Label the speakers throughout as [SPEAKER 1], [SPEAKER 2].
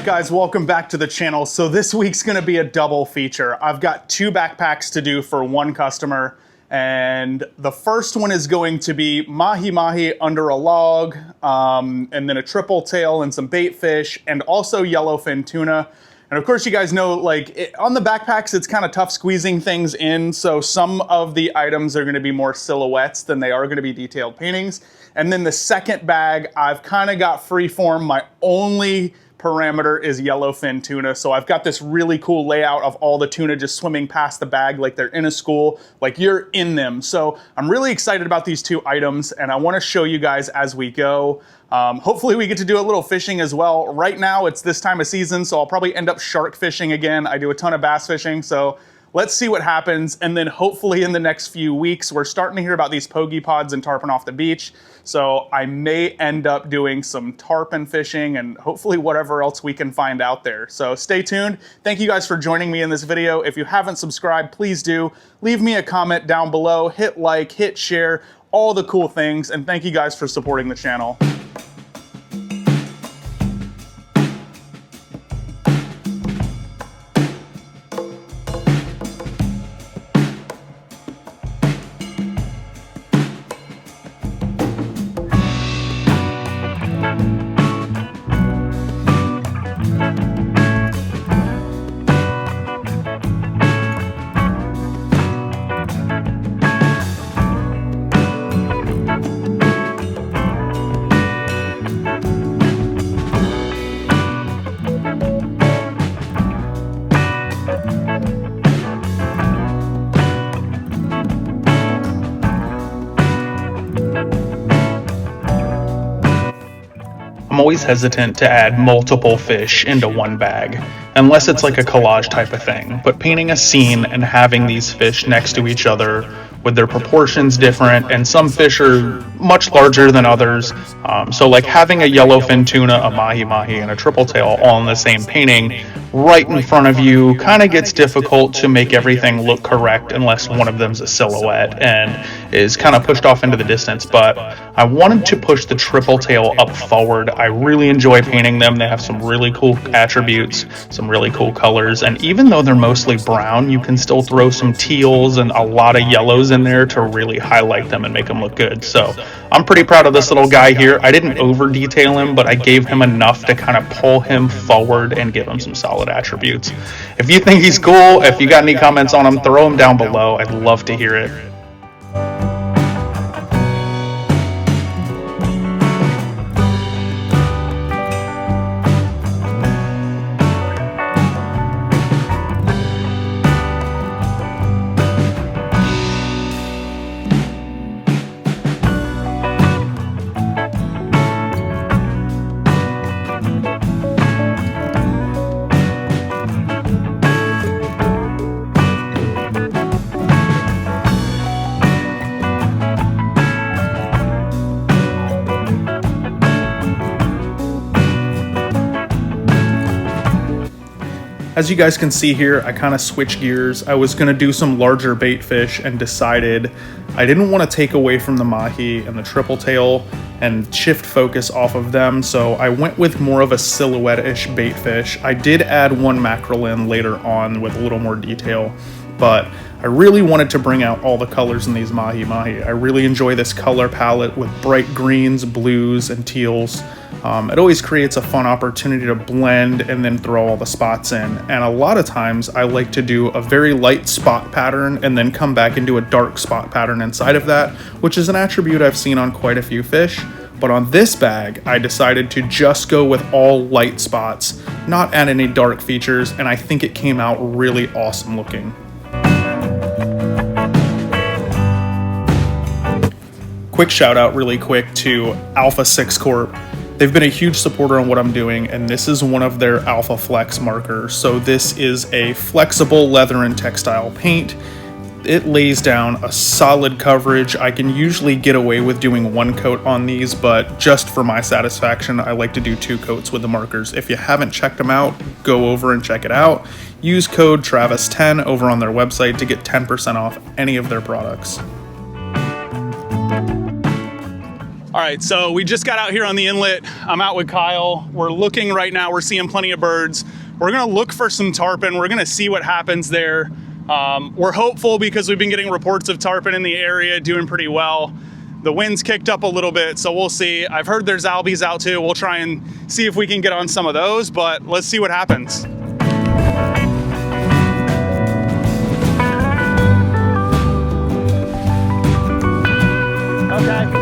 [SPEAKER 1] guys, welcome back to the channel. So this week's gonna be a double feature. I've got 2 backpacks to do for one customer, and the first one is going to be mahi-mahi under a log, and then a triple tail and some bait fish, and also yellowfin tuna. And of course, you guys know, on the backpacks, it's kind of tough squeezing things in. So some of the items are gonna be more silhouettes than they are gonna be detailed paintings. And then the second bag, I've kind of got freeform. My only parameter is yellowfin tuna. So I've got this really cool layout of all the tuna just swimming past the bag like they're in a school, like you're in them. So I'm really excited about these 2 items, and I wanna show you guys as we go. Hopefully we get to do a little fishing as well. Right now it's this time of season, so I'll probably end up shark fishing again. I do a ton of bass fishing, so let's see what happens. And then hopefully in the next few weeks, we're starting to hear about these pogie pods and tarpon off the beach. So I may end up doing some tarpon fishing and hopefully whatever else we can find out there. So stay tuned. Thank you guys for joining me in this video. If you haven't subscribed, please do. Leave me a comment down below, hit like, hit share, all the cool things. And thank you guys for supporting the channel.
[SPEAKER 2] I'm always hesitant to add multiple fish into one bag, unless it's like a collage type of thing. But painting a scene and having these fish next to each other with their proportions different, and some fish are much larger than others. So like having a yellowfin tuna, a mahi-mahi, and a triple tail all in the same painting right in front of you kind of gets difficult to make everything look correct unless one of them's a silhouette and is kind of pushed off into the distance. But I wanted to push the triple tail up forward. I really enjoy painting them. They have some really cool attributes, some really cool colors, and even though they're mostly brown, you can still throw some teals and a lot of yellows in there to really highlight them and make them look good. So I'm pretty proud of this little guy here. I didn't over detail him, but I gave him enough to kind of pull him forward and give him some solid attributes. If you think he's cool, if you got any comments on him, throw them down below. I'd love to hear it.
[SPEAKER 1] As you guys can see here, I kind of switched gears. I was gonna do some larger bait fish and decided I didn't want to take away from the mahi and the triple tail and shift focus off of them. So I went with more of a silhouette-ish bait fish. I did add one mackerel in later on with a little more detail, but I really wanted to bring out all the colors in these mahi-mahi. I really enjoy this color palette with bright greens, blues, and teals. It always creates a fun opportunity to blend and then throw all the spots in. And a lot of times I like to do a very light spot pattern and then come back and do a dark spot pattern inside of that, which is an attribute I've seen on quite a few fish. But on this bag, I decided to just go with all light spots, not add any dark features, and I think it came out really awesome looking. Quick shout out really quick to Alpha 6 Corp. They've been a huge supporter on what I'm doing, and this is one of their Alpha Flex markers. So this is a flexible leather and textile paint. It lays down a solid coverage. I can usually get away with doing one coat on these, but just for my satisfaction, I like to do 2 coats with the markers. If you haven't checked them out, go over and check it out. Use code Travis10 over on their website to get 10% off any of their products. All right, so we just got out here on the inlet. I'm out with Kyle. We're looking right now. We're seeing plenty of birds. We're gonna look for some tarpon. We're gonna see what happens there. We're hopeful because we've been getting reports of tarpon in the area doing pretty well. The wind's kicked up a little bit, so we'll see. I've heard there's albies out too. We'll try and see if we can get on some of those, but let's see what happens. Okay.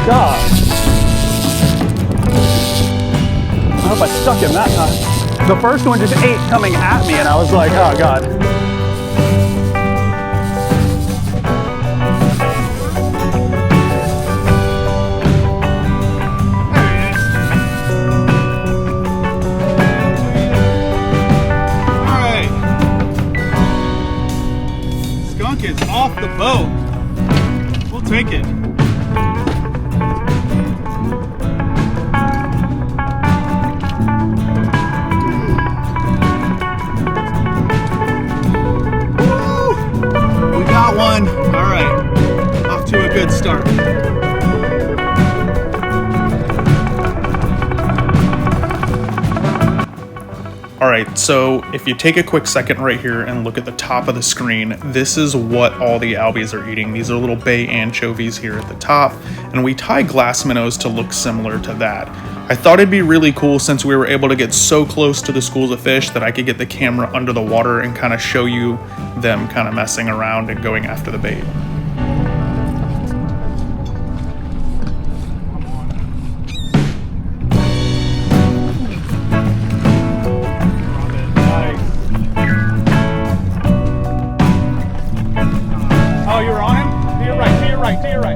[SPEAKER 1] God. I hope I stuck him that time. The first one just ate coming at me and I was like, oh God. All right. Skunk is off the boat. We'll take it. One. All right, off to a good start.
[SPEAKER 2] All right, so if you take a quick second right here and look at the top of the screen, this is what all the albies are eating. These are little bay anchovies here at the top, and we tie glass minnows to look similar to that. I thought it'd be really cool since we were able to get so close to the schools of fish that I could get the camera under the water and kind of show you them kind of messing around and going after the bait.
[SPEAKER 1] Oh, you're on him? To your right, to your right, to your right.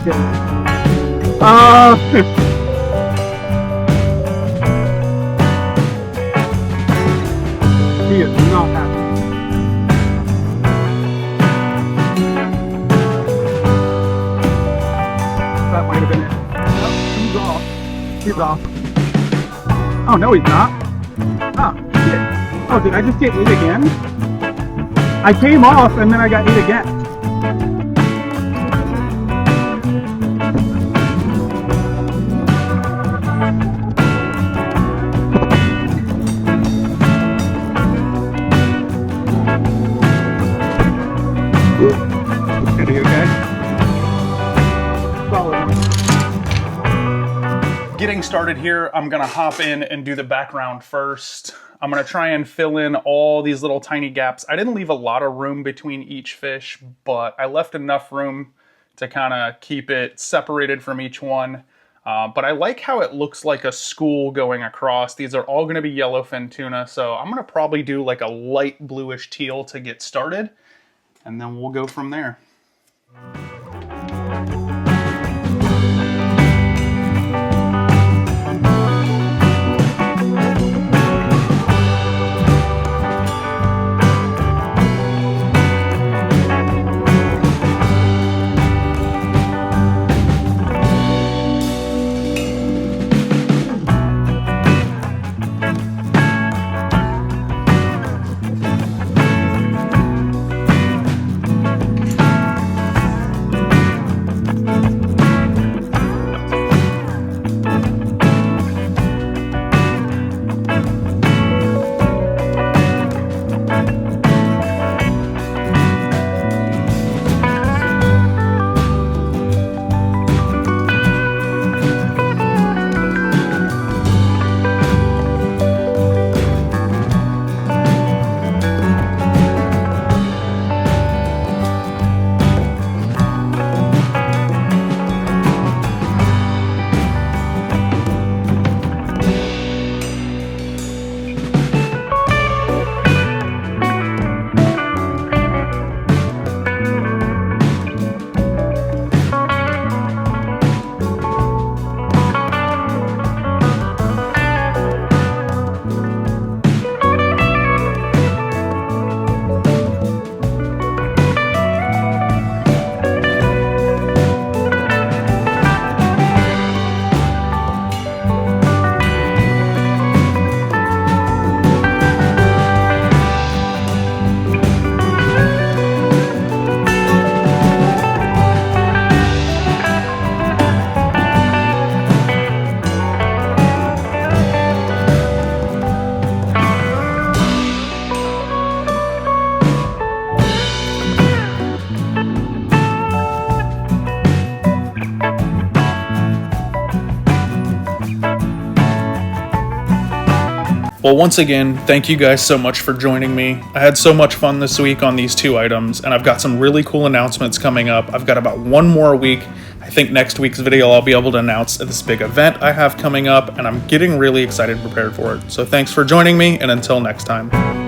[SPEAKER 1] Okay. He is not happy. that might have been it. Oh, he's off. Oh, no, he's not. Oh, shit. Oh, did I just get ate again? I came off and then I got ate again. Are you okay? Solid one. Getting started here, I'm gonna hop in and do the background first. I'm gonna try and fill in all these little tiny gaps. I didn't leave a lot of room between each fish, but I left enough room to kind of keep it separated from each one. But I like how it looks like a school going across. These are all gonna be yellowfin tuna, so I'm gonna probably do like a light bluish teal to get started, and then we'll go from there. Well, once again, thank you guys so much for joining me. I had so much fun this week on these two items, and I've got some really cool announcements coming up. I've got about one more week. I think next week's video I'll be able to announce this big event I have coming up, and I'm getting really excited and prepared for it. So thanks for joining me, and until next time.